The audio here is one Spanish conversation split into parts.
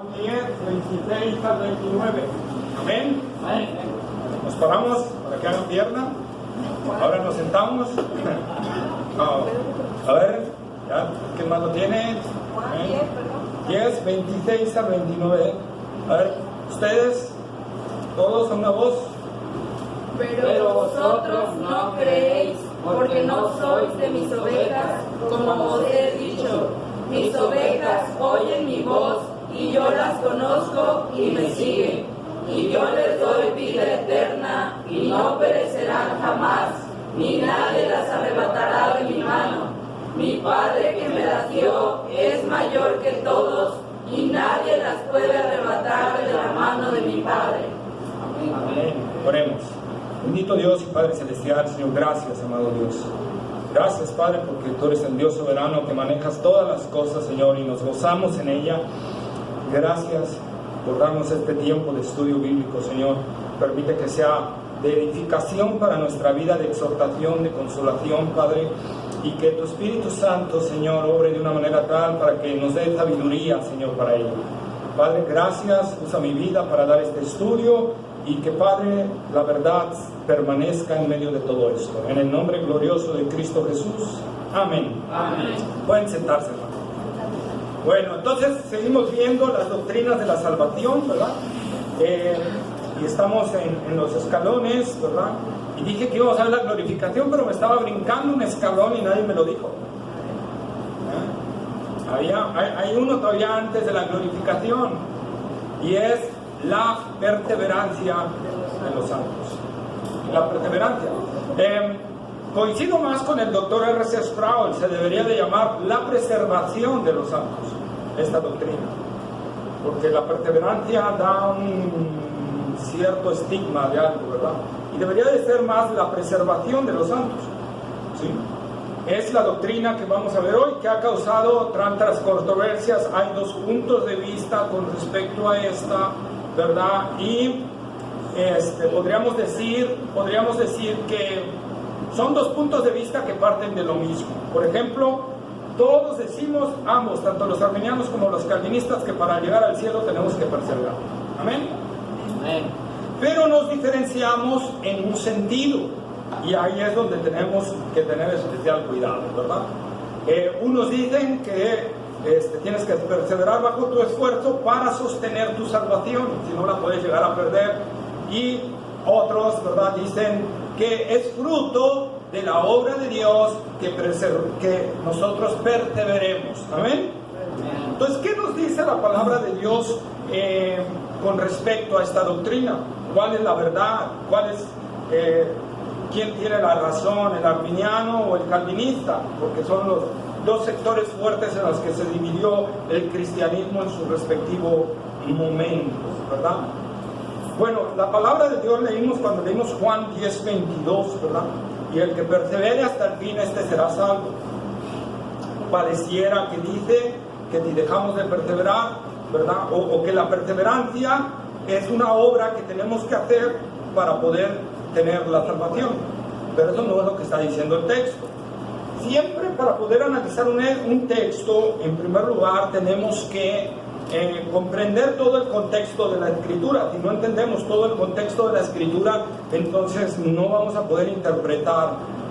10, 26 al 29. Amén. Nos paramos para que hagan pierna. Ahora nos sentamos. A ver, ¿ya? ¿Quién más lo tiene? 10, 26 al 29. A ver, ustedes, todos a una voz. Pero vosotros no creéis, porque no sois de mis ovejas, como os he dicho. Mis ovejas oyen mi voz, y yo las conozco y me siguen. Y yo les doy vida eterna, y no perecerán jamás, ni nadie las arrebatará de mi mano. Mi Padre que me las dio es mayor que todos, y nadie las puede arrebatar de la mano de mi Padre. Amén. Oremos. Bendito Dios y Padre Celestial, Señor, gracias, amado Dios. Gracias, Padre, porque tú eres el Dios soberano que manejas todas las cosas, Señor, y nos gozamos en ella. Gracias por darnos este tiempo de estudio bíblico, Señor. Permite que sea de edificación para nuestra vida, de exhortación, de consolación, Padre, y que tu Espíritu Santo, Señor, obre de una manera tal para que nos dé sabiduría, Señor, para ello. Padre, gracias, usa mi vida para dar este estudio, y que, Padre, la verdad permanezca en medio de todo esto. En el nombre glorioso de Cristo Jesús. Amén. Amén. Pueden sentarse, hermano. Bueno, entonces seguimos viendo las doctrinas de la salvación, ¿verdad? Y estamos en los escalones, ¿verdad? Y dije que íbamos a ver la glorificación, pero me estaba brincando un escalón y nadie me lo dijo. Hay uno todavía antes de la glorificación, y es la perseverancia de los santos. La perseverancia. Coincido más con el doctor R.C. Sproul. Se debería de llamar la preservación de los santos, esta doctrina, porque la perseverancia da un cierto estigma de algo, ¿verdad? Y debería de ser más la preservación de los santos, ¿sí? Es la doctrina que vamos a ver hoy, que ha causado tantas controversias. Hay dos puntos de vista con respecto a esta, ¿verdad? Y podríamos decir que son dos puntos de vista que parten de lo mismo. Por ejemplo, todos decimos, ambos, tanto los arminianos como los calvinistas, que para llegar al cielo tenemos que perseverar. Amén. Amén. Pero nos diferenciamos en un sentido, y ahí es donde tenemos que tener especial cuidado, ¿verdad? Unos dicen que tienes que perseverar bajo tu esfuerzo para sostener tu salvación, si no la puedes llegar a perder. Y otros, ¿verdad?, dicen que es fruto de la obra de Dios que nosotros perseveremos. Amén. Entonces, ¿qué nos dice la palabra de Dios con respecto a esta doctrina? ¿Cuál es la verdad? ¿Quién tiene la razón, el arminiano o el calvinista? Porque son los dos sectores fuertes en los que se dividió el cristianismo en su respectivo momento, ¿verdad? Bueno, la palabra de Dios leímos cuando leímos Juan 10:22, ¿verdad? Y el que persevere hasta el fin, este será salvo. Pareciera que dice que si dejamos de perseverar, ¿verdad? O que la perseverancia es una obra que tenemos que hacer para poder tener la salvación. Pero eso no es lo que está diciendo el texto. Siempre, para poder analizar un texto, en primer lugar tenemos que comprender todo el contexto de la escritura. Si no entendemos todo el contexto de la escritura, entonces no vamos a poder interpretar.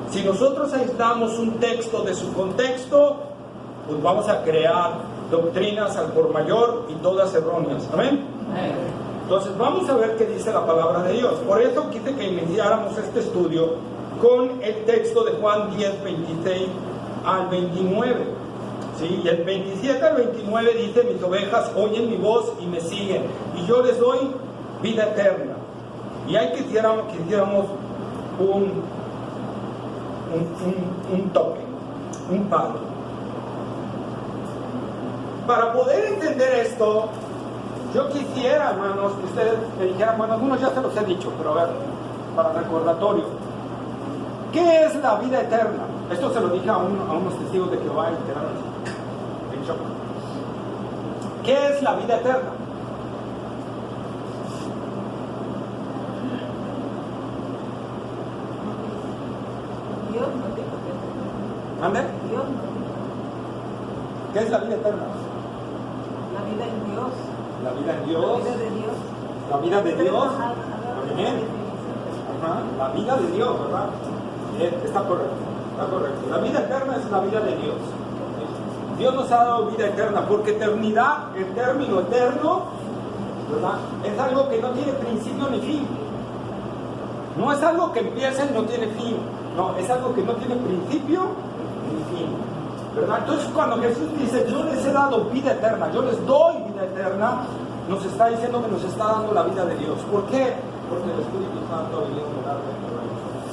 Si nosotros aislamos un texto de su contexto, pues vamos a crear doctrinas al por mayor y todas erróneas. Amén. Entonces vamos a ver qué dice la palabra de Dios. Por eso quise que iniciáramos este estudio con el texto de Juan 10, 26 al 29. ¿Sí? Y el 27 al 29 dice: mis ovejas oyen mi voz y me siguen, y yo les doy vida eterna. Y ahí quisiéramos un toque, un palo. Para poder entender esto, yo quisiera, hermanos, que ustedes me dijeran, bueno, algunos ya se los he dicho, pero a ver, para recordatorio, ¿qué es la vida eterna? Esto se lo dije a unos testigos de Jehová y quedaron en shock. ¿Qué es la vida eterna? Dios no dijo que ¿Ande? Dios no dijo. ¿Qué es la vida eterna? La vida en Dios. La vida en Dios. La vida de Dios. Amén. Ajá, la vida de Dios, ¿verdad? Bien, está correcto, está correcto. La vida eterna es la vida de Dios. Dios nos ha dado vida eterna, porque eternidad, el término eterno, ¿verdad? Es algo que no tiene principio ni fin. No es algo que empieza y no tiene fin. No, es algo que no tiene principio ni fin, ¿verdad? Entonces cuando Jesús dice, yo les he dado vida eterna, yo les doy vida eterna, nos está diciendo que nos está dando la vida de Dios. ¿Por qué? Porque el Espíritu Santo ha venido a morar dentro de nosotros.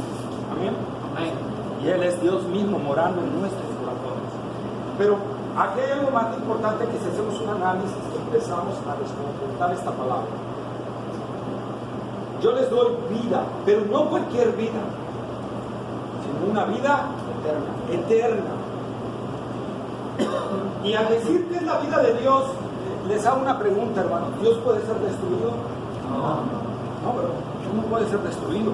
Amén. Amén. Y Él es Dios mismo morando en nuestros corazones. Pero aquí hay algo más importante, que si hacemos un análisis, empezamos a desconfrontar esta palabra. Yo les doy vida, pero no cualquier vida, sino una vida eterna. Y al decir que es la vida de Dios, les hago una pregunta, hermano. ¿Dios puede ser destruido? No, pero Dios no puede ser destruido.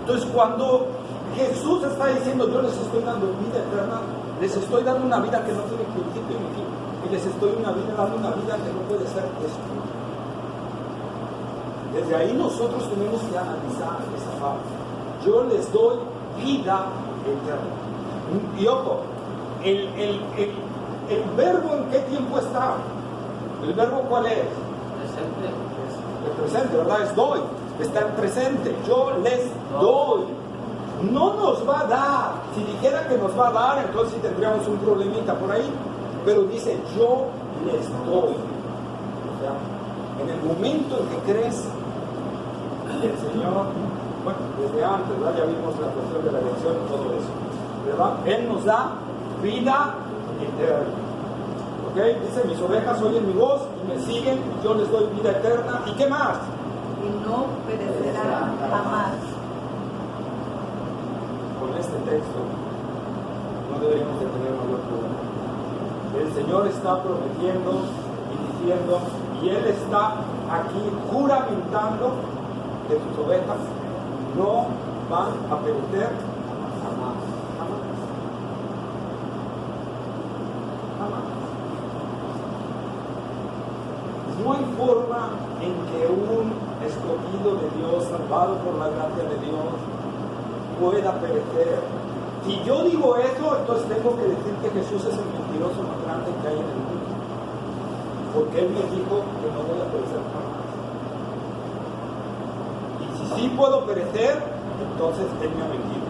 Entonces, cuando Jesús está diciendo, yo les estoy dando vida eterna, les estoy dando una vida que no tiene principio ni fin, y les estoy dando una vida que no puede ser destruida. Desde ahí nosotros tenemos que analizar esa parte. Yo les doy vida eterna. Y ojo, el verbo, ¿en qué tiempo está? ¿El verbo cuál es? Presente. El presente, ¿verdad? Es doy. Está en presente. Yo les doy. No nos va a dar. Si dijera que nos va a dar, entonces sí tendríamos un problemita por ahí. Pero dice, yo les doy. O sea, en el momento en que crees, el Señor, bueno, desde antes, ¿verdad? Ya vimos la cuestión de la elección y todo eso, ¿verdad? Él nos da vida eterna. ¿Ok? Dice, mis ovejas oyen mi voz y me siguen, y yo les doy vida eterna. ¿Y qué más? Y no perecerá jamás. Con este texto no deberíamos de tener mayor problema. El Señor está prometiendo y diciendo, y Él está aquí juramentando que sus ovejas no van a perecer jamás. No hay forma en que un escogido de Dios, salvado por la gracia de Dios, pueda perecer. Si yo digo eso, entonces tengo que decir que Jesús es el mentiroso más grande que hay en el mundo, porque Él me dijo que no voy a perecer jamás. Y si sí puedo perecer, entonces Él me ha mentido.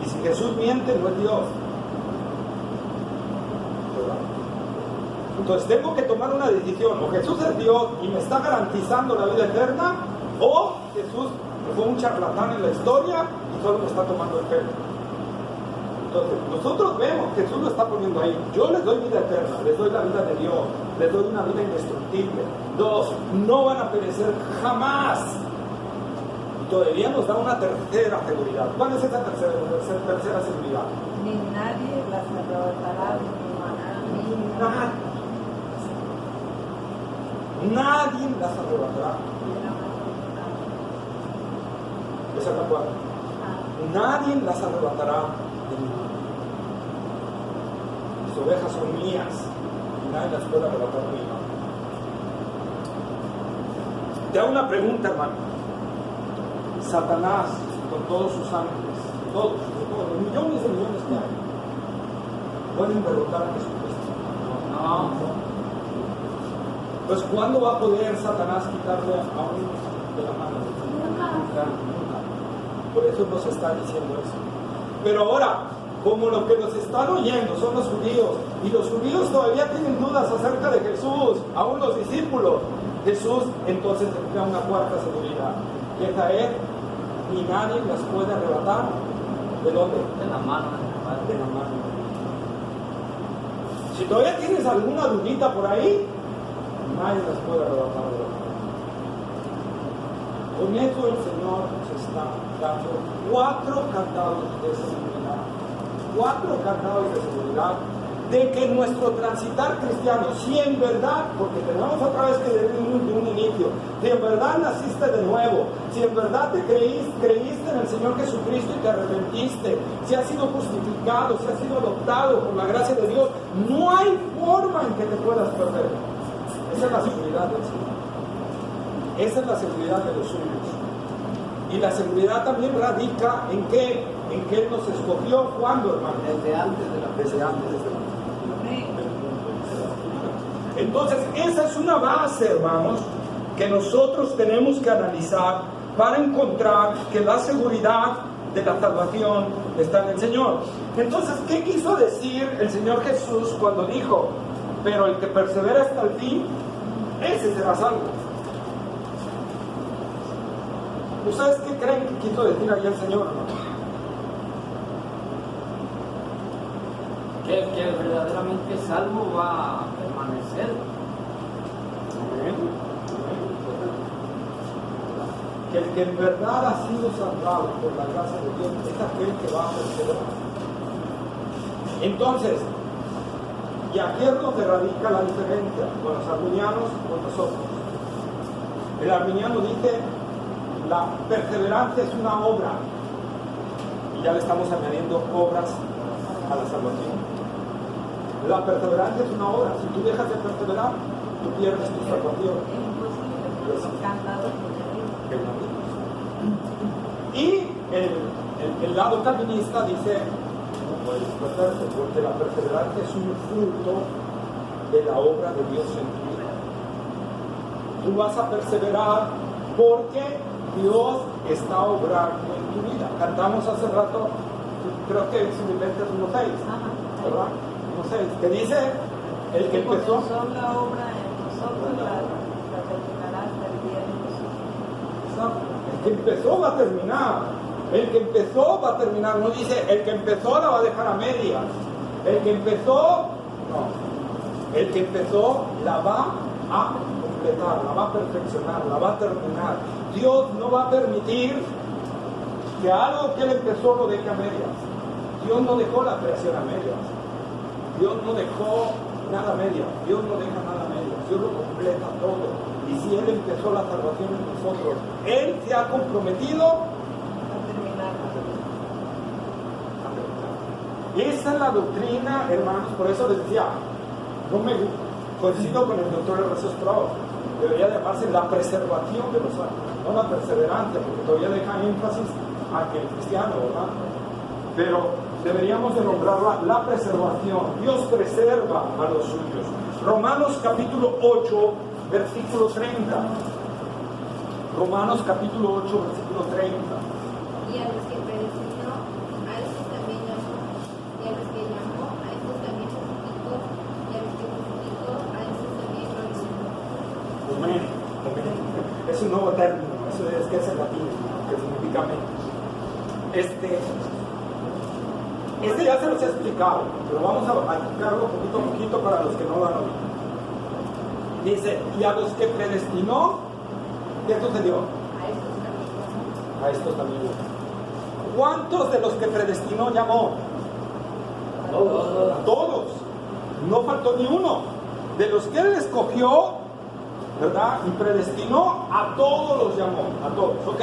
Y si Jesús miente, no es Dios. ¿Verdad? Entonces tengo que tomar una decisión. O Jesús es Dios y me está garantizando la vida eterna, o Jesús fue un charlatán en la historia y solo me está tomando el pelo. Entonces nosotros vemos que Jesús lo está poniendo ahí. Yo les doy vida eterna, les doy la vida de Dios, les doy una vida indestructible. 2, no van a perecer jamás. Y todavía nos da una tercera seguridad. ¿Cuál es esa tercera seguridad? Ni nadie las arrebatará de mi mano. Nadie las arrebatará. Esa es la cuarta. Nadie las arrebatará de mi mano. Mis ovejas son mías y nadie las puede arrebatar de mi mano. Te hago una pregunta, hermano. Satanás, con todos sus ángeles, todos, los millones de millones que hay, ¿pueden derrotar a Jesucristo? No. Pues ¿cuándo va a poder Satanás quitarle a uno de la mano? Nunca. Por eso nos está diciendo eso. Pero ahora, como lo que nos están oyendo son los judíos, y los judíos todavía tienen dudas acerca de Jesús, aún los discípulos, Jesús entonces tendría una cuarta seguridad, que es a Él, y nadie las puede arrebatar. ¿De dónde? De la mano. De la mano. Si todavía tienes alguna dudita por ahí, nadie las puede arrebatar de la mano. Con eso el Señor nos está dando 4 candados de seguridad. 4 candados de seguridad de que nuestro transitar cristiano, si en verdad, porque tenemos otra vez que de un inicio, si en verdad naciste de nuevo, si en verdad te creíste en el Señor Jesucristo y te arrepentiste, si has sido justificado, si has sido adoptado por la gracia de Dios, no hay forma en que te puedas perder. Esa es la seguridad del Señor. Esa es la seguridad de los suyos. Y la seguridad también radica en que Él nos escogió cuando, hermano. Desde antes de la Entonces, esa es una base, hermanos, que nosotros tenemos que analizar para encontrar que la seguridad de la salvación está en el Señor. Entonces, ¿qué quiso decir el Señor Jesús cuando dijo, pero el que persevera hasta el fin, ese será salvo? ¿Ustedes qué creen que quiso decir ahí el Señor? Que el que verdaderamente salvo va a permanecer. Que el que en verdad ha sido salvado por la gracia de Dios es aquel que va a perseverar. Entonces, y aquí es donde radica la diferencia con los arminianos y con nosotros. El arminiano dice, la perseverancia es una obra, y ya le estamos añadiendo obras a la salvación. La perseverancia es una obra. Si tú dejas de perseverar, tú pierdes tu salvación. Y el lado calvinista dice, no puedes perderse, porque la perseverancia es un fruto de la obra de Dios en tu vida. Tú vas a perseverar porque Dios está obrando en tu vida. Cantamos hace rato, creo que simplemente es 1:6, ¿verdad? 1:6, que dice, el que empezó la obra en nosotros la terminará hasta el día de Jesús. El que empezó va a terminar. El que empezó va a terminar. No dice, el que empezó la va a dejar a medias. El que empezó, no. El que empezó la va a completar, la va a perfeccionar, la va a terminar. Dios no va a permitir que algo que Él empezó lo deje a medias. Dios no dejó la creación a medias. Dios no dejó nada a medias. Dios no deja nada a medias. Dios lo completa todo. Y si Él empezó la salvación en nosotros, Él se ha comprometido a terminar. Esa es la doctrina, hermanos. Por eso les decía, no me coincido con el doctor R.C. Sproul. Debería llamarse la preservación de los santos, no la perseverancia, porque todavía deja énfasis a que el cristiano, ¿verdad? Pero deberíamos de nombrarla la preservación. Dios preserva a los suyos. Romanos capítulo 8, versículo 30. Romanos capítulo 8, versículo 30. Y a los que predestinó, a estos también llamó. Y a los que llamó, a estos también justificó. Y a los que justificó, a estos también glorificó. Amén. Es un nuevo término. Eso es que es en latín, que significa amén. Este ya se los he explicado, pero vamos a explicarlo poquito a poquito para los que no lo han oído. Dice, y a los que predestinó, ¿qué sucedió? A estos también. ¿Cuántos de los que predestinó llamó? A todos. No faltó ni uno. De los que Él escogió, ¿verdad? Y predestinó, a todos los llamó. A todos, ¿ok?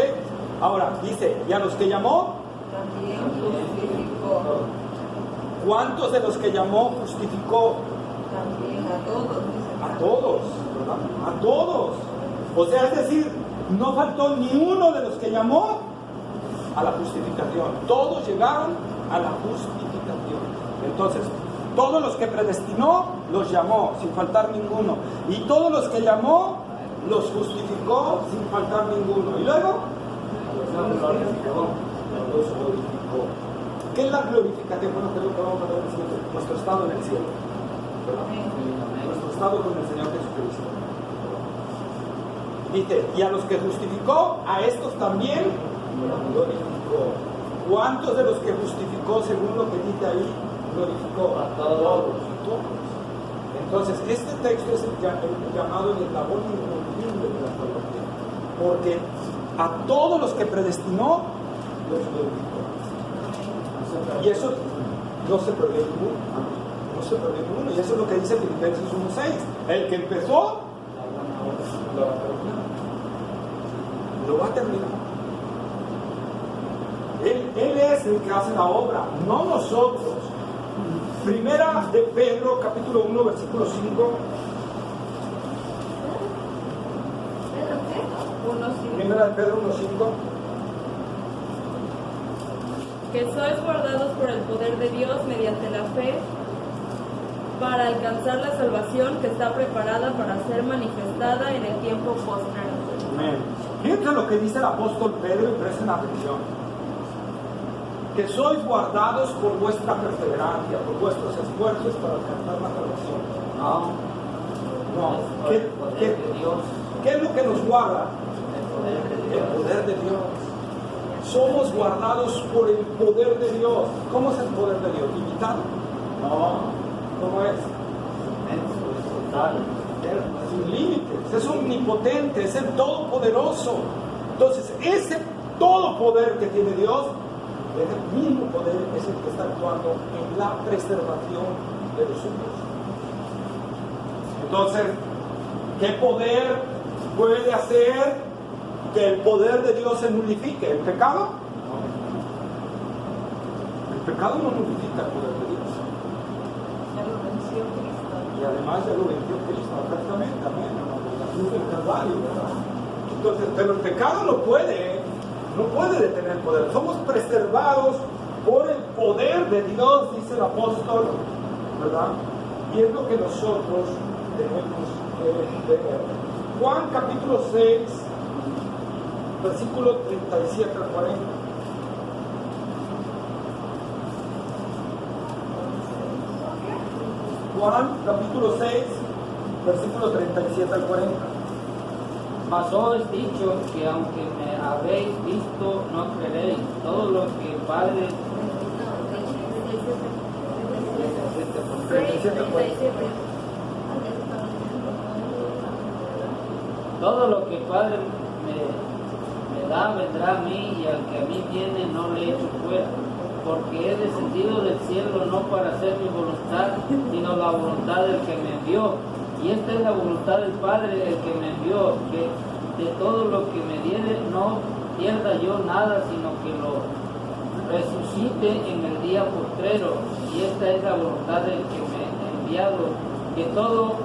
Ahora, dice, y a los que llamó, También justificó. ¿cuántos de los que llamó justificó? También a todos. A todos, ¿verdad? A todos. O sea, es decir, no faltó ni uno de los que llamó a la justificación. Todos llegaron a la justificación. Entonces, todos los que predestinó, los llamó, sin faltar ninguno. Y todos los que llamó, los justificó, sin faltar ninguno. Y luego, los glorificó. ¿Qué es la glorificación? Bueno, que es lo que vamos a ver en el cielo. Nuestro estado en el cielo, ¿verdad? Nuestro estado con el Señor Jesucristo. Dice, y a los que justificó, a estos también glorificó. ¿Cuántos de los que justificó, según lo que dice ahí, glorificó? A todos. Entonces, este texto es el llamado el eslabón inconfundible de la salvación, porque a todos los que predestinó, los glorificó. Y eso no se perdió ninguno. No se perdió ninguno. Y eso es lo que dice Filipenses 1:6. El que empezó, lo va a terminar. Él es el que hace la obra, no nosotros. Primera de Pedro, capítulo 1, versículo 5. Primera de Pedro 1:5. Que sois guardados por el poder de Dios mediante la fe para alcanzar la salvación que está preparada para ser manifestada en el tiempo postrero. Amén. Fíjense lo que dice el apóstol Pedro y presten atención. Que sois guardados por vuestra perseverancia, por vuestros esfuerzos para alcanzar la salvación. No. ¿Qué es lo que nos guarda? El poder de Dios. Somos guardados por el poder de Dios. ¿Cómo es el poder de Dios? ¿Limitado? No. ¿Cómo es? Sin límites. Es omnipotente, es el todopoderoso. Entonces, ese todopoder que tiene Dios es el mismo poder, es el que está actuando en la preservación de los hombres. Entonces, ¿qué poder puede hacer que el poder de Dios se nulifique? ¿El pecado? El pecado no nulifica el poder de Dios. Ya lo venció Cristo. Y además ya lo venció Cristo, exactamente, amén, la cruz del Calvario, ¿verdad? Entonces, pero el pecado no puede detener el poder. Somos preservados por el poder de Dios, dice el apóstol, ¿verdad? Y es lo que nosotros tenemos que ver. Juan capítulo 6, versículo 37 al 40. Juan capítulo 6, versículo 37 al 40. Mas os he dicho que aunque me habéis visto, no creeréis. Todo lo que el Padre... 37 al 40. Todo lo que el Padre me da vendrá a mí, y al que a mí viene no le echo fuera. Porque he descendido del cielo no para hacer mi voluntad, sino la voluntad del que me envió. Y esta es la voluntad del Padre, el que me envió, que de todo lo que me diere no pierda yo nada, sino que lo resucite en el día postrero. Y esta es la voluntad del que me ha enviado, que todo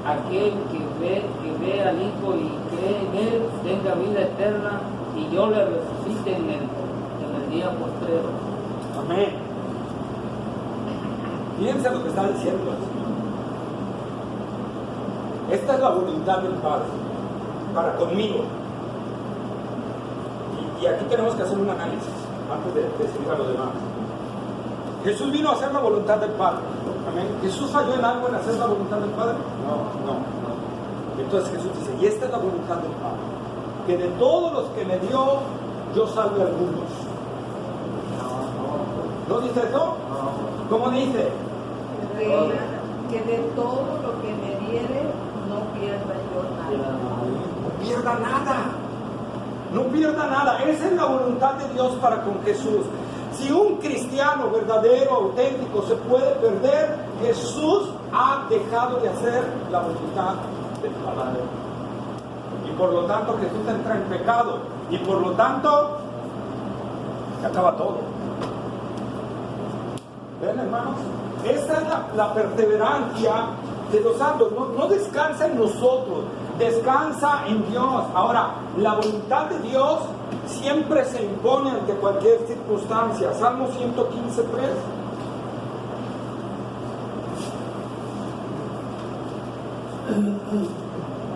aquel que ve al Hijo y cree en Él tenga vida eterna, y yo le resucite en el día postrero. Amén. Piensa lo que está diciendo el Señor. Esta es la voluntad del Padre para conmigo. Y aquí tenemos que hacer un análisis antes de seguir a lo demás. Jesús vino a hacer la voluntad del Padre. Amén. ¿Jesús falló en algo en hacer la voluntad del Padre? No. Entonces Jesús dice, y esta es la voluntad del Padre, que de todos los que me dio, yo salve a algunos. ¿No dice eso? ¿Cómo dice? Que de todo lo que me diere, no pierda yo nada. No pierda nada. No pierda nada. Esa es la voluntad de Dios para con Jesús. Si un cristiano verdadero, auténtico, se puede perder, Jesús ha dejado de hacer la voluntad del Padre. Y por lo tanto Jesús entra en pecado. Y por lo tanto se acaba todo. ¿Ven, hermanos? Esa es la perseverancia de los santos. No descansa en nosotros, descansa en Dios. Ahora, la voluntad de Dios siempre se impone ante cualquier circunstancia. Salmo 115:3.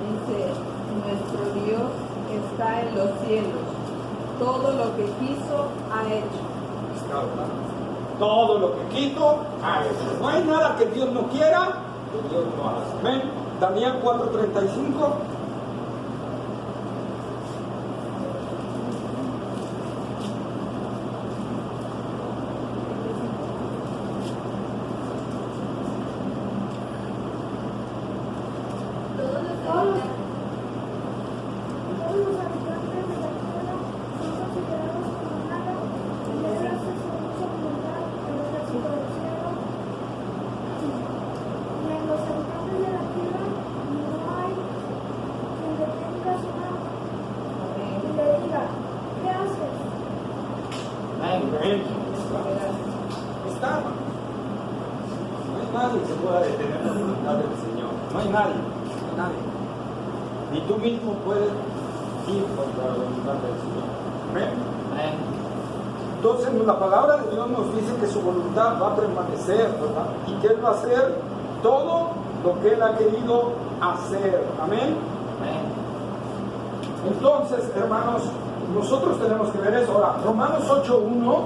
Dice, nuestro Dios está en los cielos. Todo lo que quiso ha hecho. Todo lo que quiso ha hecho. No hay nada que Dios no quiera, que Dios no haga. ¿Ven? Daniel 4:35. Está. No hay nadie que pueda detener la voluntad del Señor. No hay nadie. Ni tú mismo puedes ir contra la voluntad del Señor. Amén. Amén. Entonces la palabra de Dios nos dice que su voluntad va a permanecer, ¿verdad? Y que Él va a hacer todo lo que Él ha querido hacer. Amén. Amén. Entonces, hermanos, nosotros tenemos que ver eso. Ahora, Romanos 8:1.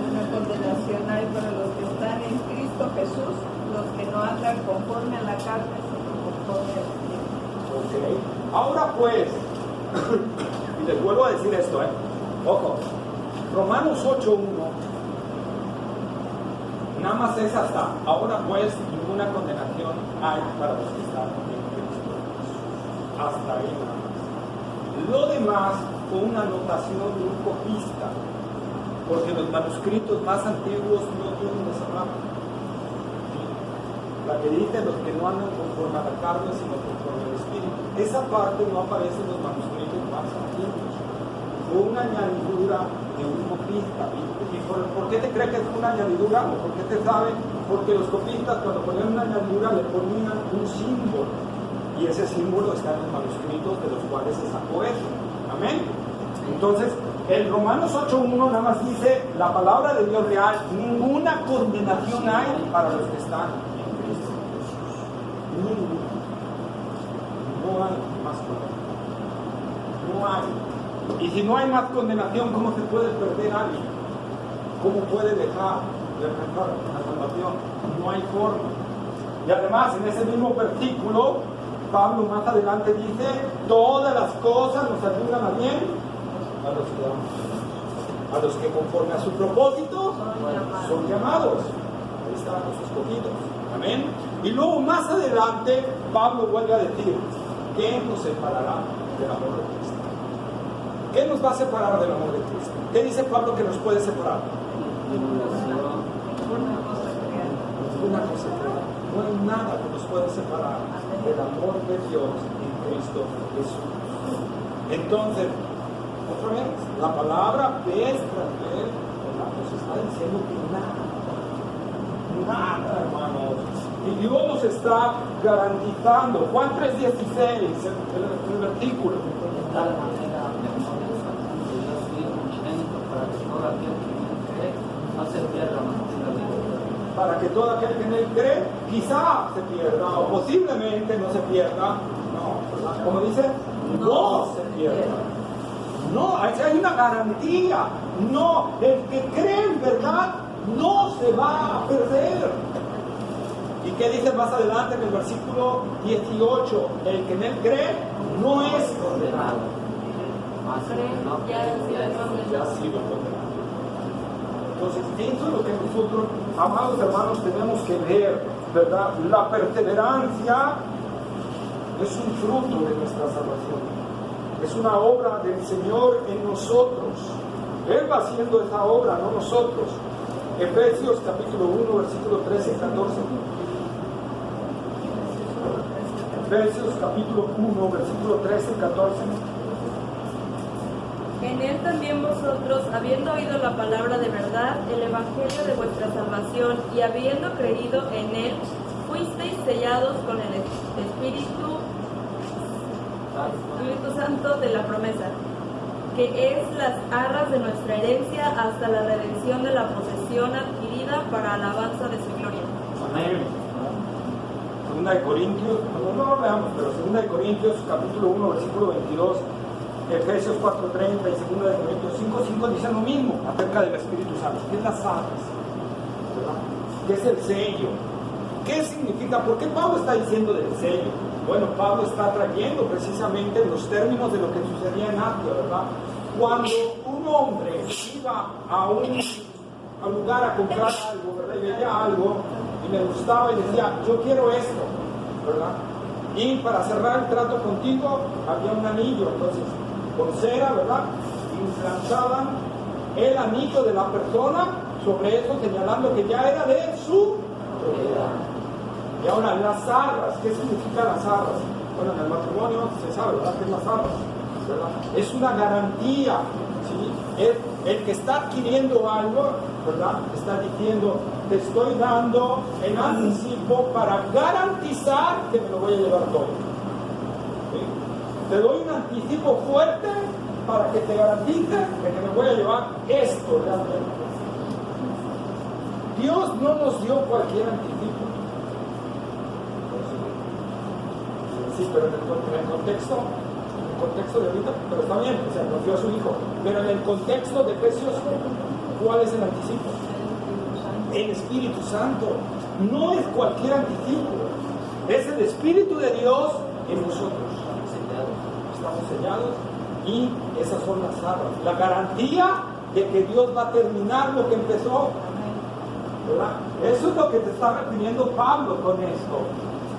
Una condenación hay para los que están en Cristo Jesús, los que no andan conforme a la carne, sino conforme al Espíritu. Ok. Ahora pues, y les vuelvo a decir esto, ojo, Romanos 8:1, nada más es hasta ahora pues ninguna condenación hay para los que están en Cristo. Hasta ahí nada más. Lo demás fue una anotación de un copista, porque los manuscritos más antiguos no tienen esa palabra. La que dice los que no andan conforme a la carne, sino conforme al Espíritu. Esa parte no aparece en los manuscritos más antiguos. Fue una añadidura de un copista. ¿Y por qué te crees que es una añadidura? ¿O por qué te sabe? Porque los copistas cuando ponían una añadidura le ponían un símbolo. Y ese símbolo está en los manuscritos de los cuales se sacó eso. Amén. Entonces, el Romanos 8:1 nada más dice la palabra de Dios real, ninguna condenación hay para los que están en Cristo Jesús. Ninguna. No hay más condenación. No hay. Y si no hay más condenación, ¿cómo se puede perder a alguien? ¿Cómo puede dejar de alcanzar la salvación? No hay forma. Y además, en ese mismo versículo, Pablo más adelante dice, todas las cosas nos ayudan a bien a los que amamos, a los que conforme a su propósito son llamados. Ahí están los escogidos. Amén. Y luego más adelante, Pablo vuelve a decir, ¿qué nos separará del amor de Cristo? ¿Qué nos va a separar del amor de Cristo? ¿Qué dice Pablo que nos puede separar? Una cosa clara. No hay nada que nos pueda separar del amor de Dios en Cristo Jesús. Entonces, otra vez, la palabra vez tras vez nos está diciendo que nada, hermanos. Y Dios nos está garantizando. Juan 3:16, el versículo. De tal manera que Dios dio unigénito para que todo aquel que en él cree no se pierda, mas tenga vida eterna. Para que todo aquel que en él cree, quizá se pierda, o posiblemente no se pierda. No, ¿verdad? Como dice, no se pierda. No, hay una garantía. No, el que cree en verdad no se va a perder. ¿Y qué dice más adelante en el versículo 18? El que en él cree no es condenado. Ya Ya ha sido condenado. Entonces, eso es lo que nosotros, amados hermanos, tenemos que ver, ¿verdad? La perseverancia es un fruto de nuestra salvación. Es una obra del Señor en nosotros. Él va haciendo esa obra, no nosotros. Efesios capítulo 1, versículo 13 y 14. Efesios capítulo 1, versículo 13 y 14. En él también vosotros, habiendo oído la palabra de verdad, el evangelio de vuestra salvación, y habiendo creído en él, fuisteis sellados con el Espíritu Santo de la promesa, que es las arras de nuestra herencia hasta la redención de la posesión adquirida para alabanza de su gloria. Amén. Segunda de Corintios, no lo veamos, pero Segunda de Corintios capítulo 1, versículo 22. Efesios 4:30 y 2 de Corintios 5:5 dicen lo mismo acerca del Espíritu Santo. ¿Qué es las arras? ¿Verdad? ¿Qué es el sello? ¿Qué significa? ¿Por qué Pablo está diciendo del sello? Bueno, Pablo está trayendo precisamente los términos de lo que sucedía en Asia, ¿verdad? Cuando un hombre iba a un lugar a comprar algo, ¿verdad? Y veía algo y le gustaba y decía, yo quiero esto, ¿verdad? Y para cerrar el trato contigo había un anillo, entonces con cera, ¿verdad? Implantaban el anillo de la persona sobre eso, señalando que ya era de su propiedad. Y ahora, las arras, ¿qué significan las arras? Bueno, en el matrimonio se sabe, ¿verdad? ¿Qué es las arras? ¿Verdad? Es una garantía, ¿sí? El que está adquiriendo algo, ¿verdad? Está diciendo, te estoy dando en anticipo para garantizar que me lo voy a llevar todo. ¿Sí? Te doy un anticipo fuerte para que te garantice de que me voy a llevar esto realmente. Dios no nos dio cualquier anticipo. Sí, pero en el contexto de ahorita, pero está bien, o sea, nos dio a su Hijo. Pero en el contexto de Efesios, ¿cuál es el anticipo? El Espíritu Santo. No es cualquier anticipo. Es el Espíritu de Dios en nosotros. Estamos sellados y esas son las arras. La garantía de que Dios va a terminar lo que empezó. ¿Verdad? Eso es lo que te está refiriendo Pablo con esto.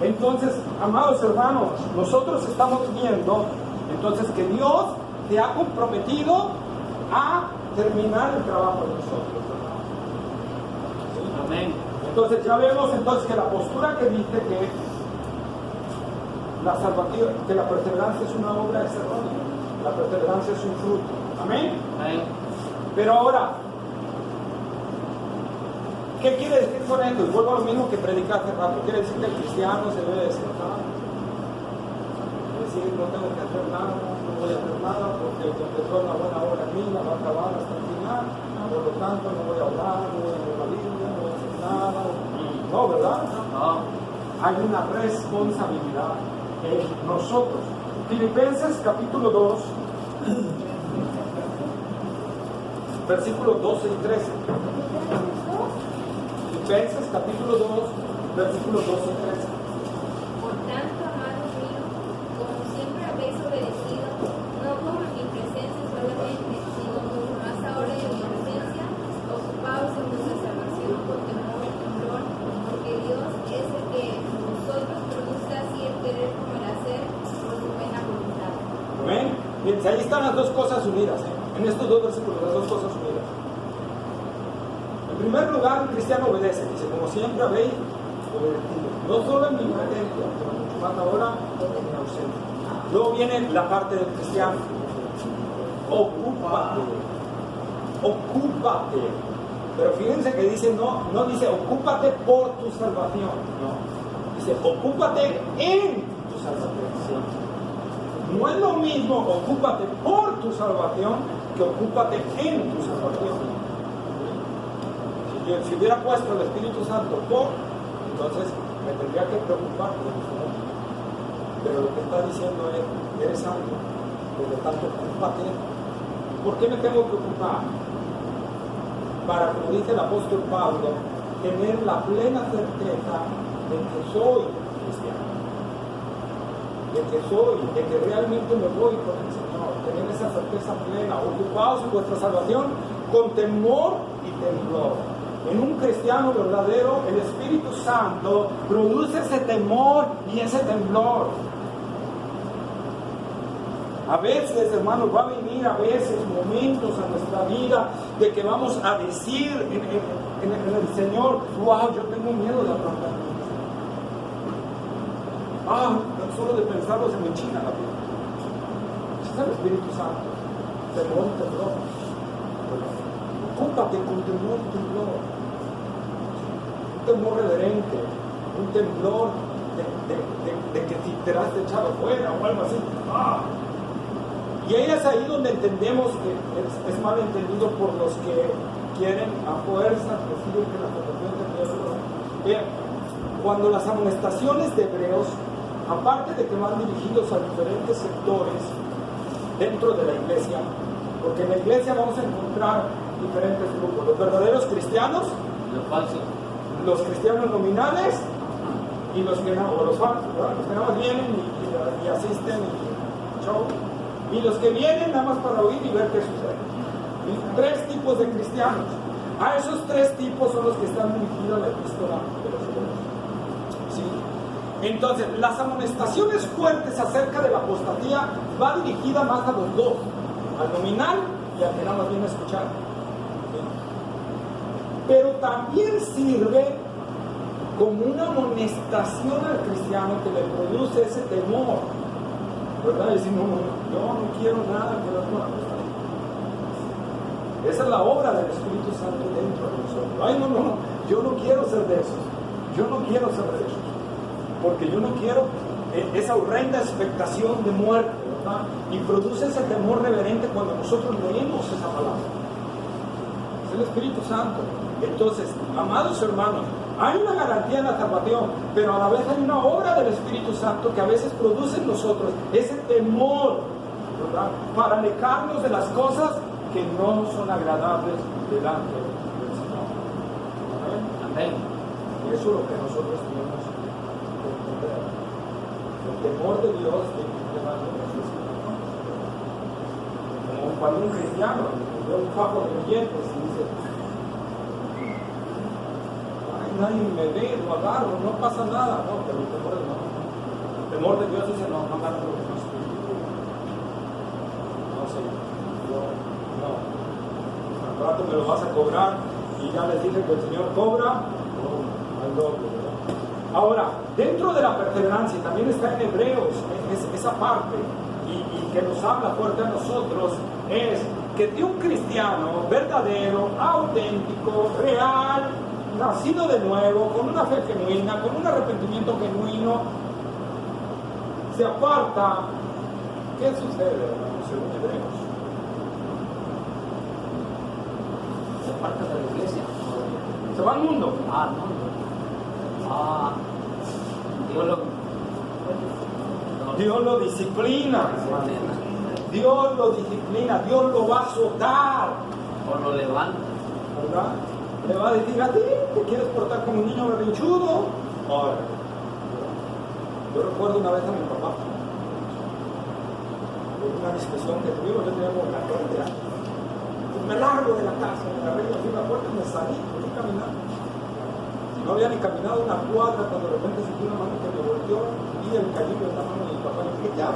Entonces, amados hermanos, nosotros estamos viendo entonces que Dios te ha comprometido a terminar el trabajo de nosotros. ¿Sí? Amén. Entonces ya vemos entonces que la postura que dice que la salvación, que la perseverancia es una obra, es errónea. La perseverancia es un fruto. Amén. Amén. Pero ahora, ¿qué quiere decir con esto? Y vuelvo a lo mismo que prediqué hace rato. Quiere decir que el cristiano se debe sentar, decir no tengo que hacer nada, no voy a hacer nada porque el que empezó una buena obra en mí la va a acabar hasta el final. Por lo tanto no voy a orar, no voy a leer la Biblia, no voy a hacer nada. No, ¿verdad? No. Hay una responsabilidad en nosotros. Filipenses capítulo 2, versículos 12 y 13. Filipenses capítulo 2, versículos 12 y 13. Por tanto, amados míos, como siempre habéis obedecido, no como en mi presencia solamente, sino como más ahora en mi ausencia, ocupaos en vuestra salvación con temor y temblor, porque Dios es el que en vosotros produce así el querer como el hacer por su buena voluntad. Amén. Bien, ahí están las dos cosas unidas, en estos dos versículos, las dos cosas unidas. En primer lugar, un cristiano obedece, dice, como siempre habéis obedecido, no solo en mi presencia, sino mucho más ahora en mi ausencia. Luego viene la parte del cristiano. Ocúpate. Ocúpate. Pero fíjense que dice, no dice ocúpate por tu salvación, no. Dice ocúpate en tu salvación. No es lo mismo ocúpate por tu salvación que ocúpate en tu salvación. Si hubiera puesto el Espíritu Santo por, entonces me tendría que preocupar por eso. Pero lo que está diciendo es, eres santo, por lo tanto ocúpate. ¿Por qué me tengo que ocupar? Para, como dice el apóstol Pablo, tener la plena certeza de que soy cristiano. De que realmente me voy con el Señor, tener esa certeza plena, ocupados en vuestra salvación con temor y temblor. En un cristiano verdadero, el Espíritu Santo produce ese temor y ese temblor. A veces, hermanos, va a venir a veces momentos en nuestra vida de que vamos a decir en el Señor, wow, yo tengo miedo de afrontar. Tan solo de pensarlo se me enchina la vida. Ese es el Espíritu Santo. Temor y temblor. Ocúpate con temor y temblor. Un temor reverente. Un temblor de que si te has echado fuera o algo así. Y ahí es ahí donde entendemos que es mal entendido por los que quieren a fuerza decir que la salvación de Dios. Cuando las amonestaciones de Hebreos, aparte de que van dirigidos a diferentes sectores dentro de la iglesia, porque en la iglesia vamos a encontrar diferentes grupos, los verdaderos cristianos, Los falsos. los cristianos nominales y los que no, o los falsos, ¿verdad? Los que nada más vienen y asisten y show, y los que vienen nada más para oír y ver qué sucede. Y 3 tipos de cristianos. A esos 3 tipos son los que están dirigidos a la epístola de los Hebreos. ¿Sí? Entonces, las amonestaciones fuertes acerca de la apostasía va dirigida más a los dos, al nominal y al que nada más viene a escuchar. ¿Sí? Pero también sirve como una amonestación al cristiano que le produce ese temor, ¿verdad? Y decir, no, yo no quiero nada que ver con la apostasía. Esa es la obra del Espíritu Santo dentro de nosotros. Ay, no, yo no quiero ser de esos. Yo no quiero ser de esos. Porque yo no quiero esa horrenda expectación de muerte, ¿verdad? Y produce ese temor reverente cuando nosotros leemos esa palabra. Es el Espíritu Santo. Entonces, amados hermanos, hay una garantía en la salvación, pero a la vez hay una obra del Espíritu Santo que a veces produce en nosotros ese temor, ¿verdad? Para alejarnos de las cosas que no son agradables delante del Señor. ¿Amén? Amén. Y eso es lo que nosotros tenemos que entender. El temor de Dios de delante de nuestros hijos. Como cuando un cristiano ve un fajo de billetes y dice: ay, nadie me ve, lo agarro, no pasa nada. No, pero el temor de Dios, el temor de Dios dice: no, no agarro lo que no estoy. No sé, yo no. Al rato me lo vas a cobrar y ya les dije que el Señor cobra al doble, ¿verdad? Ahora, dentro de la perseverancia, también está en Hebreos, esa parte, y que nos habla fuerte a nosotros, es que de un cristiano verdadero, auténtico, real, nacido de nuevo, con una fe genuina, con un arrepentimiento genuino, se aparta. ¿Qué sucede, hermanos, según Hebreos? Se aparta de la iglesia. Se va al mundo. No. Dios lo disciplina. Dios lo disciplina. Dios lo va a azotar. O lo levanta. ¿Verdad? Le va a decir: a ti, ¿te quieres portar como un niño berrinchudo? Ahora. Yo recuerdo una vez a mi papá, una discusión que tuvimos. Yo tenía como 14 años. Me largo de la casa, me agarré así la puerta y me salí, fui caminando. No había ni caminado una cuadra cuando de repente sentí una mano que me volteó y el cayuyo en la mano de mi papá. Y dije: ya,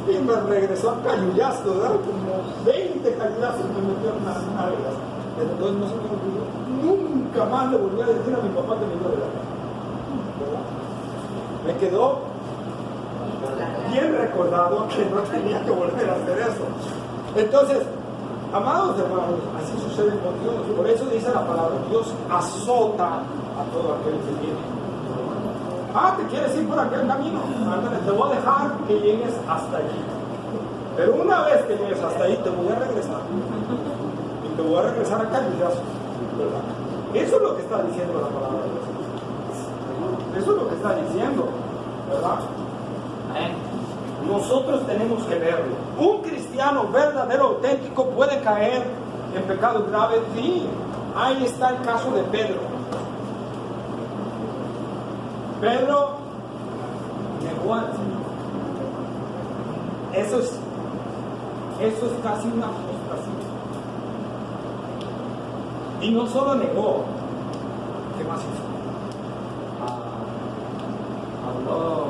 y me regresó a cayullazo, ¿verdad? Como 20 cayullazos me metieron en las nalgas. Desde entonces no se me olvidó. Nunca más le volví a decir a mi papá que me dio de la cara, ¿verdad? Me quedó bien recordado que no tenía que volver a hacer eso. Entonces, amados hermanos, así sucede con Dios. Por eso dice la palabra: Dios azota a todo aquel que viene. ¿Te quieres ir por aquel camino? Ándale, te voy a dejar que llegues hasta allí. Pero una vez que llegues hasta ahí, te voy a regresar. Y te voy a regresar a cayullazo, ¿verdad? Eso es lo que está diciendo la palabra de Dios. Eso es lo que está diciendo, ¿verdad? Nosotros tenemos que verlo. Un cristiano verdadero, auténtico, puede caer en pecados graves. Sí, ahí está el caso de Pedro. Pedro negó al Señor. Eso es casi una apostasía. Y no solo negó, ¿qué más hizo? Habló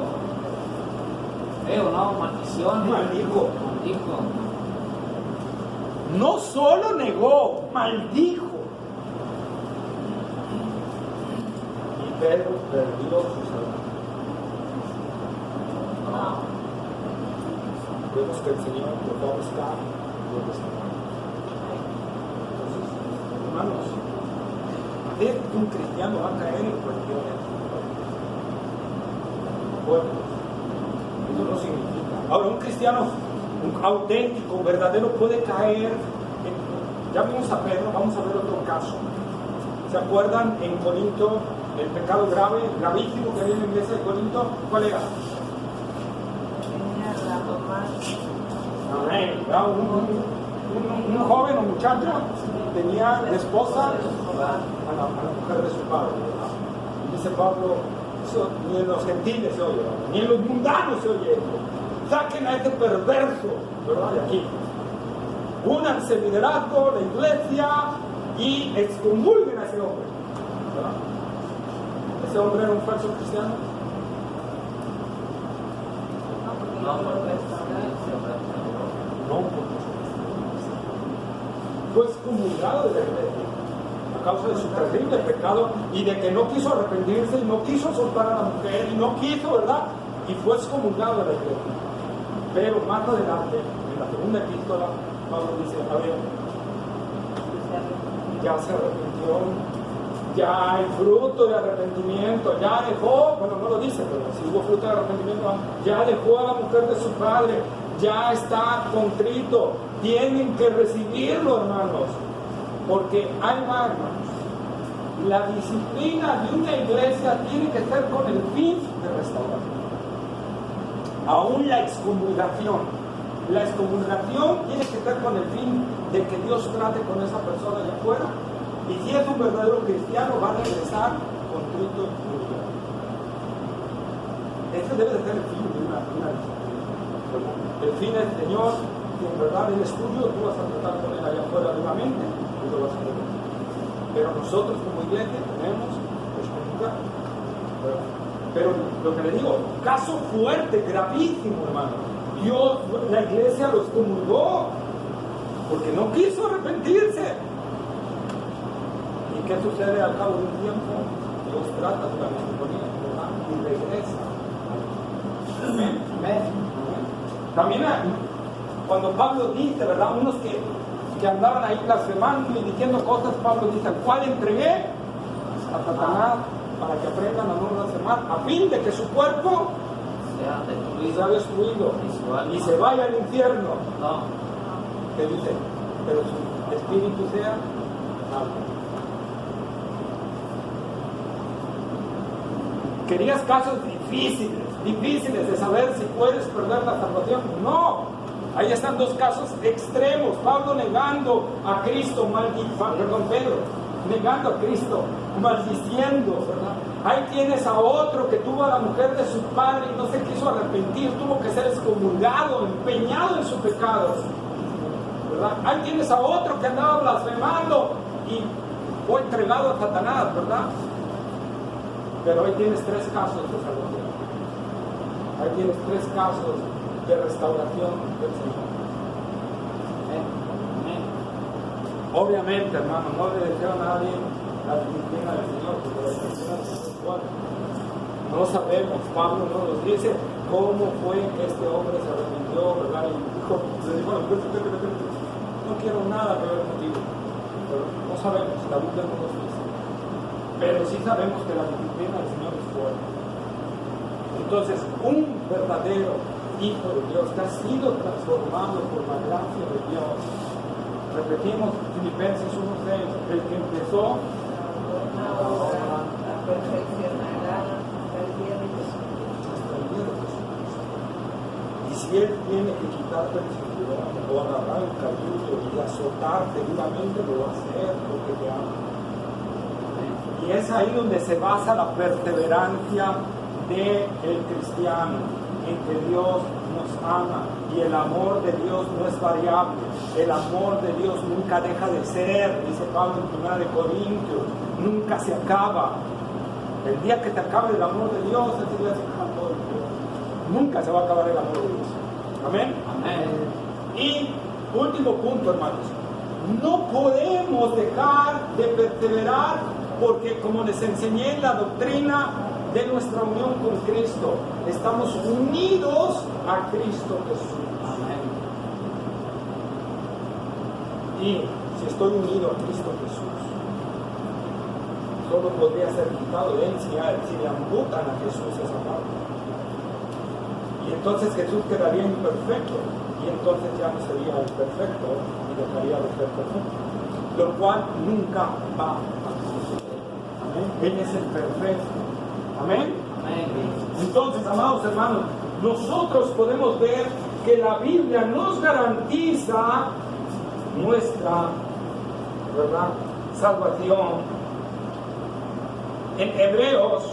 feo, ¿no? Maldición. Maldijo. Maldijo. No solo negó, maldijo. Y Pedro perdió su salvación. Vemos que el Señor lo va a buscar donde está. Entonces, hermanos, un cristiano va a caer en cualquier bueno, eso no significa. Ahora, un cristiano auténtico, verdadero, puede caer ya vimos a Pedro, vamos a ver otro caso. ¿Se acuerdan en Corinto el pecado grave, gravísimo que había en la iglesia de Corinto? ¿Cuál era? Un joven o muchacho tenía de esposa a la mujer de su padre, ¿verdad? Y dice Pablo: eso ni en los gentiles se oye, ni en los mundanos se oye esto. Saquen a este perverso, ¿verdad? De aquí. Únanse el liderazgo, la iglesia, y excomulguen a ese hombre, ¿verdad? ¿Ese hombre era un falso cristiano? No, porque fue excomulgado de la iglesia a causa de su terrible pecado y de que no quiso arrepentirse y no quiso soltar a la mujer y no quiso, ¿verdad? Y fue excomulgado de la iglesia. Pero más adelante, en la segunda epístola, Pablo dice: a ver, ya se arrepintió, ya hay fruto de arrepentimiento, ya dejó, bueno, no lo dice, pero si hubo fruto de arrepentimiento, ya dejó a la mujer de su padre, ya está contrito, tienen que recibirlo, hermanos, porque hay más, hermanos. La disciplina de una iglesia tiene que ser con el fin de restaurar. Aún la excomulgación tiene que estar con el fin de que Dios trate con esa persona allá afuera, y si es un verdadero cristiano va a regresar contrito y humillado. Ese debe de ser el fin de una disciplina. El fin es, Señor, si en verdad Él es tuyo, tú vas a tratar con Él allá afuera duramente y lo vas a hacer. Pero nosotros como iglesia tenemos que excomulgar. Pero lo que le digo, caso fuerte, gravísimo, hermano. Dios, la iglesia lo excomulgó porque no quiso arrepentirse. ¿Y qué sucede al cabo de un tiempo? Dios trata duramente con él, ¿verdad? Y regresa. Amén. Amén. También cuando Pablo dice, ¿verdad? Unos que andaban ahí blasfemando y diciendo cosas, Pablo dice, al cual entregué a Satanás para que aprendan a no blasfemar, a fin de que su cuerpo sea destruido y se vaya al infierno. Que dice, pero su espíritu sea salvo. ¿Querías casos difíciles de saber si puedes perder la salvación? No. Ahí están dos casos extremos. Pablo negando a Cristo, Pedro, negando a Cristo, maldiciendo, ¿verdad? Ahí tienes a otro que tuvo a la mujer de su padre y no se quiso arrepentir, tuvo que ser excomulgado, empeñado en su pecado, ¿verdad? Ahí tienes a otro que andaba blasfemando y fue entregado a Satanás, ¿verdad? Pero hoy tienes tres casos de salvación. Ahí tienes tres casos de restauración del Señor. Obviamente, hermano, no le deseo a nadie la disciplina del Señor, porque la disciplina del Señor es buena. No sabemos, Pablo no nos dice cómo fue que este hombre se arrepintió, ¿verdad? Y le dijo, no quiero nada que ver contigo. Pero no sabemos, la Biblia no nos dice. Pero sí sabemos que la disciplina del Señor es buena. Entonces, un verdadero hijo de Dios que ha sido transformado por la gracia de Dios. Repetimos Filipenses 1:6, el que empezó la perfeccionará hasta el día de Jesús. Y si Él tiene que quitarte el cinturón o agarrar el cabello y azotarte duramente, lo va a hacer porque te ama. Y es ahí donde se basa la perseverancia del cristiano, en que Dios nos ama y el amor de Dios no es variable, el amor de Dios nunca deja de ser, dice Pablo en 1 Corintios, nunca se acaba. El día que te acabe el amor de Dios, ese día se acaba todo el Dios. Nunca se va a acabar el amor de Dios. Amén. Amén. Y último punto, hermanos, no podemos dejar de perseverar porque, como les enseñé en la doctrina de nuestra unión con Cristo, estamos unidos a Cristo Jesús. Amén. Y si estoy unido a Cristo Jesús, solo podría ser quitado de él si le amputan a Jesús esa parte. Y entonces Jesús quedaría imperfecto, y entonces ya no sería el perfecto y dejaría de ser perfecto, lo cual nunca va a suceder. Amén. Él es el perfecto. Amén. Amén. Entonces, amados hermanos, nosotros podemos ver que la Biblia nos garantiza nuestra, ¿verdad?, salvación. En Hebreos,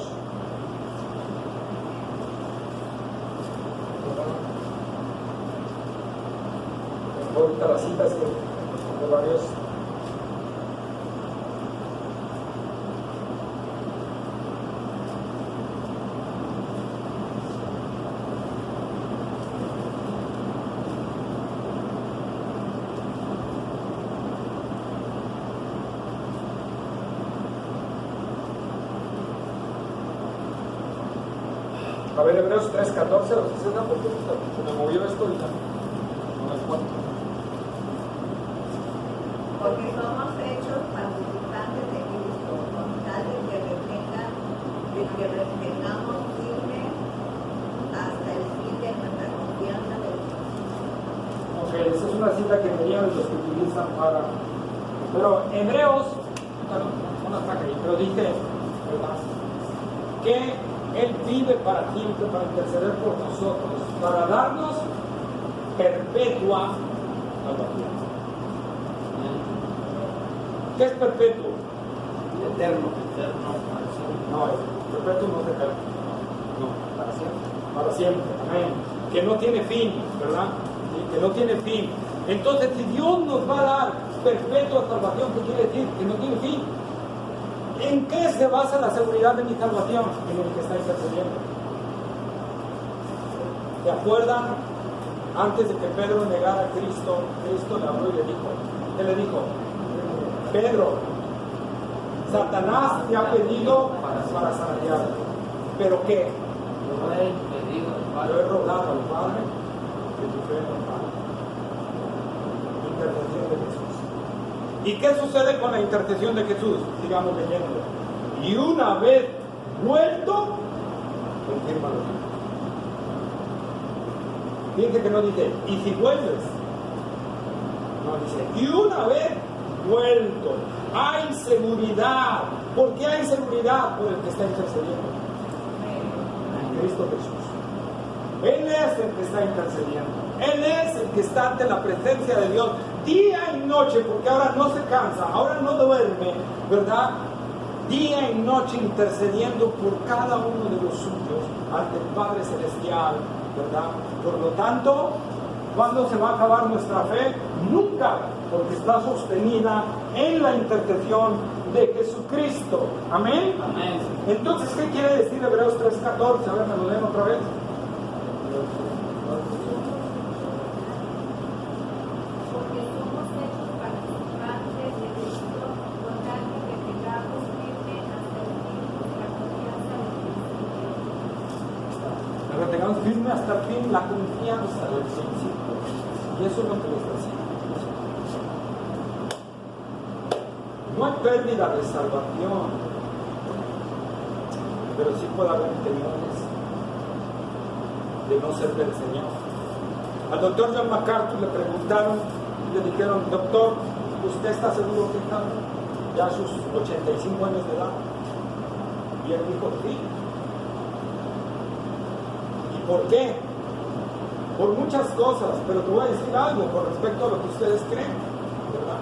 ahorita las citas de varios. A ver, Hebreos 3:14 o 60, porque se me movió esto y ya no me encuentro. Porque somos hechos participantes de Cristo, con tal que retengamos firme hasta el fin de nuestra confianza de Dios. Ok, esa es una cita que venían los que utilizan para... Pero Hebreos, no está aquí, pero dice, ¿verdad?, que Él vive para siempre, para interceder por nosotros, para darnos perpetua salvación. ¿Qué es perpetuo? Eterno. No, perpetuo no es eterno. No, para siempre. Para siempre, amén. Que no tiene fin, ¿verdad? Sí, que no tiene fin. Entonces, si Dios nos va a dar perpetua salvación, ¿qué quiere decir? Que no tiene fin. ¿En qué se basa la seguridad de mi salvación? En el que está intercediendo. ¿Se acuerdan? Antes de que Pedro negara a Cristo, Cristo le habló y le dijo, ¿qué le dijo? Pedro, Satanás te ha pedido para zarandearte. ¿Pero qué? Yo he rogado al Padre que tu fe no falle. Intercesión de Jesús. ¿Y qué sucede con la intercesión de Jesús? Sigamos leyendo. Y una vez vuelto, confirma lo mismo. Fíjense que no dice, y si vuelves. No, dice, y una vez vuelto. Hay seguridad. ¿Por qué hay seguridad? Por el que está intercediendo. En Cristo Jesús. Él es el que está intercediendo. Él es el que está ante la presencia de Dios día y noche, porque ahora no se cansa, ahora no duerme, ¿verdad? Día y noche intercediendo por cada uno de los suyos ante el Padre Celestial, ¿verdad? Por lo tanto, ¿cuándo se va a acabar nuestra fe? Nunca, porque está sostenida en la intercesión de Jesucristo. ¿Amén? Amén. Entonces, ¿qué quiere decir Hebreos 3:14? A ver, me lo leen otra vez. Porque somos hechos participantes de Cristo, con tal que retengamos firme hasta el fin nuestra confianza del principio. Que retengamos firme hasta el fin la confianza del principio. Y eso es lo que les decía. No hay pérdida de salvación, pero sí puede haber temores de no ser del Señor. Al doctor John MacArthur le preguntaron, le dijeron, doctor, ¿usted está seguro que está ya a sus 85 años de edad? Y él dijo, sí. ¿Y por qué? Por muchas cosas, pero te voy a decir algo con respecto a lo que ustedes creen, ¿verdad?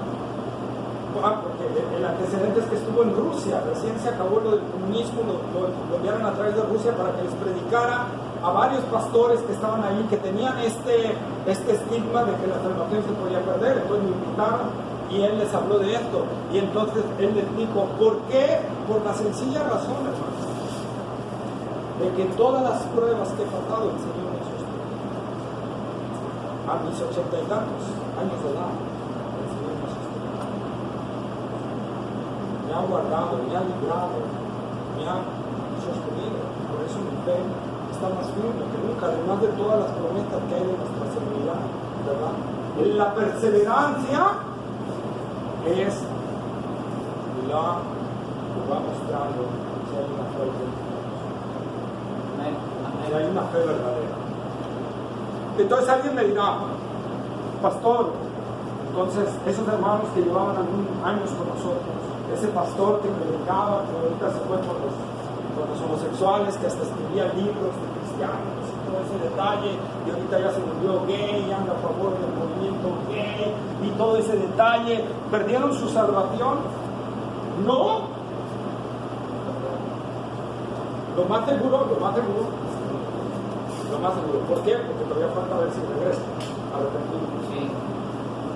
Porque el antecedente es que estuvo en Rusia, recién se acabó lo del comunismo, lo enviaron a través de Rusia para que les predicara a varios pastores que estaban ahí, que tenían este estigma de que la salvación se podía perder. Entonces me invitaron y él les habló de esto. Y entonces él les dijo, ¿por qué? Por la sencilla razón, hermanos, de que todas las pruebas que he pasado, el Señor me sostuvo. A mis 80 y tantos años de edad, el Señor me sostuvo. Me ha guardado, me ha librado, me ha sostenido. Por eso mi fe está más firme que nunca, además de todas las promesas que hay de nuestra seguridad, ¿verdad? La perseverancia es la que va mostrando si hay una fe auténtica, si hay una fe verdadera. Entonces alguien me dirá, pastor, entonces esos hermanos que llevaban algún años con nosotros, ese pastor que predicaba, que ahorita se fue con los homosexuales, que hasta escribía libros de cristianos y todo ese detalle, y ahorita ya se volvió gay, anda a favor del movimiento gay y todo ese detalle, ¿perdieron su salvación? No. Lo más seguro, ¿por qué? Porque todavía falta ver si regresa arrepentido. Sí.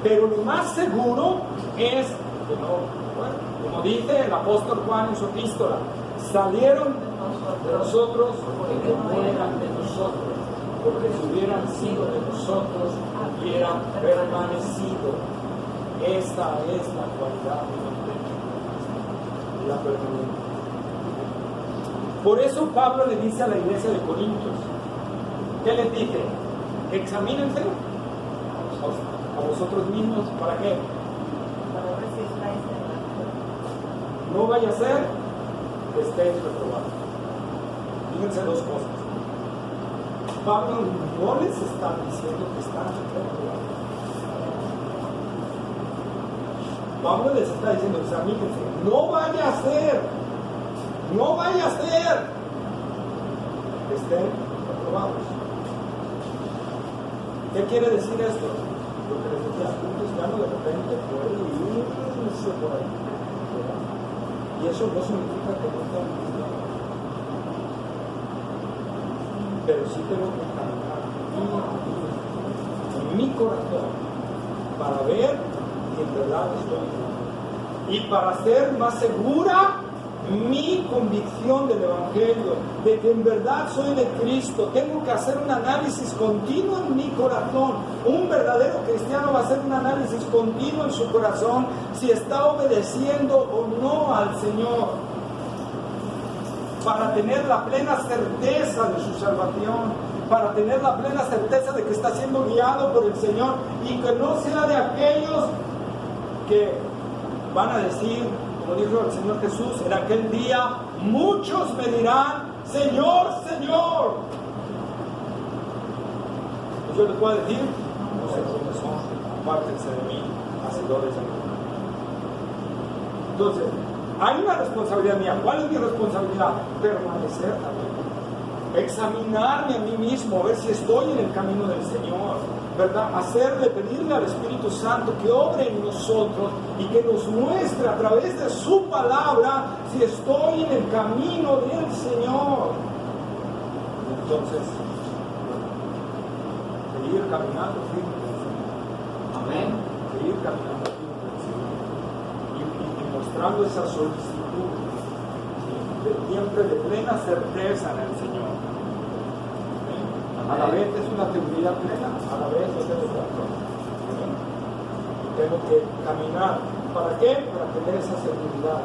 Pero lo más seguro es que no, bueno, como dice el apóstol Juan en su epístola, salieron de nosotros porque no eran de nosotros, porque si hubieran sido de nosotros, hubieran permanecido. Esta es la cualidad de la permanencia. Por eso Pablo le dice a la iglesia de Corintios, ¿qué les dice? Examínense a vosotros mismos, ¿para qué? Para ver si estáis en la fe. No vaya a ser que estéis reprobados. fíjense dos cosas. Pablo no les está diciendo que están perturbados. Pablo les está diciendo, examínense, no vaya a ser que estén perturbados. ¿Qué quiere decir esto? Lo que les decía, un cristiano de repente puede irse por ahí, ¿verdad? Y eso no significa que no sea un cristiano. Pero sí tengo que caminar en mi corazón para ver si en verdad estoy y para ser más segura mi convicción del Evangelio, de que en verdad soy de Cristo. Tengo que hacer un análisis continuo en mi corazón. Un verdadero cristiano va a hacer un análisis continuo en su corazón si está obedeciendo o no al Señor, para tener la plena certeza de su salvación, para tener la plena certeza de que está siendo guiado por el Señor y que no sea de aquellos que van a decir, como dijo el Señor Jesús, en aquel día muchos me dirán, Señor, Señor. Pues yo les puedo decir, no sé quiénes son, apártense de mí, hacedores de mí. Entonces, hay una responsabilidad mía. ¿Cuál es mi responsabilidad? Permanecer también. Examinarme a mí mismo, a ver si estoy en el camino del Señor, ¿verdad? Pedirle al Espíritu Santo que obre en nosotros y que nos muestre a través de su palabra si estoy en el camino del Señor. Entonces, seguir caminando firme del Señor. Amén. Seguir caminando firme del Señor. Y mostrando esa solicitud, ¿sí? Siempre de plena certeza en el Señor. A la vez es una seguridad plena, a la vez es otra cosa. Y tengo que caminar. ¿Para qué? Para tener esa seguridad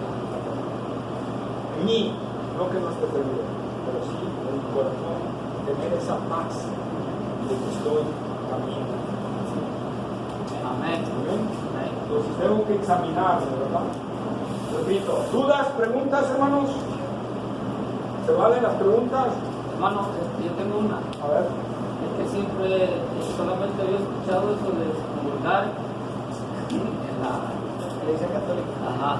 en mí, no que no esté perdido, pero sí en mi corazón, tener esa paz de que estoy caminando. ¿Sí? Amén. Amén. Entonces tengo que examinarme, ¿verdad? Repito, ¿dudas, preguntas, hermanos? ¿Se valen las preguntas? Hermano, yo tengo una. A ver. Es que siempre, solamente había escuchado eso de comulgar en la Iglesia Católica. Ajá.